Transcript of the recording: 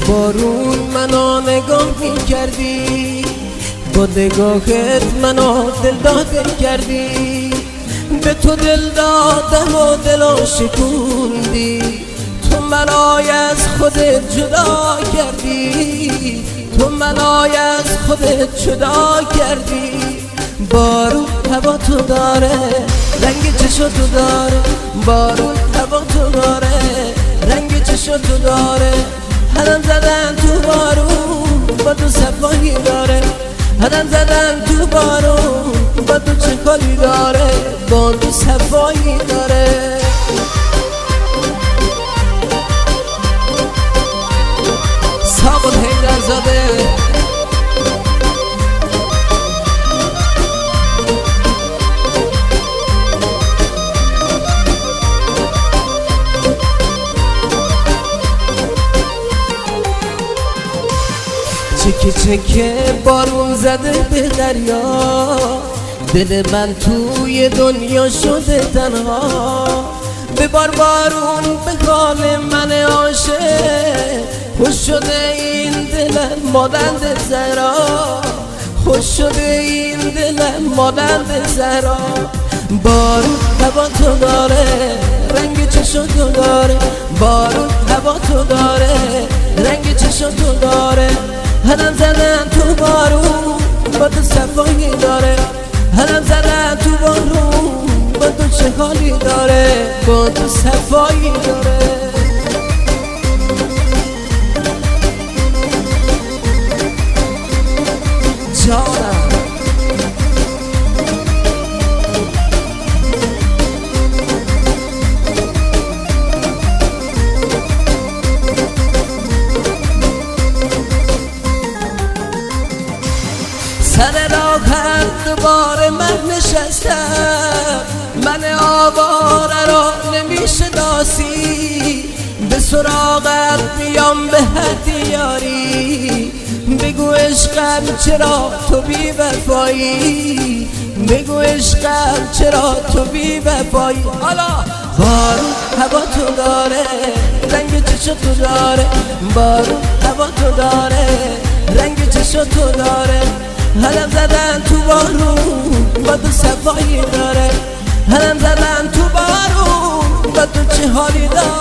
بارون منو نگاه می کردی، با نگاهت منو دلداده کردی. به تو دل دادم و دلو شکوندی، تو منای از خودت جدا کردی، تو منای از خودت جدا کردی. بارون هوا تو داره، رنگ چشم تو داره، بارون هوا تو داره، رنگ چشم تو داره. هدم زدن تو بارون با تو صفایی داره، هدم زدن تو بارون با تو چه کاری داره، با تو صفایی داره. ساقط حیدرزاده چکه چکه بارون زده به دریا، دل من توی دنیا شده تنها. ببار بارون به حال من عاشق، خوش شده این دلم مانند زهرا، خوش شده این دلم مانند زهرا. بارون هوا تو داره، رنگ چشم تو داره، بارون هوا تو داره، رنگ چشم تو داره. هدم زدن تو بارون با تو صفایی داره، هدم زدن تو بارون با تو چه حالی داره، با تو صفایی داره. جانم سر راهم دوباره من نشستم، من آواره را نمیشناسی. به سراغت میام به حد یاری، بگو عشقم چرا تو بی وفایی، بگو عشقم چرا تو بی وفایی. حالا بارون هوا تو داره، رنگ چشم تو داره، بارون هوا تو داره، رنگ چشم تو داره. هدم زدن تو بارون با تو صفایی داره، هدم زدن تو بارون با تو چه حالی داره.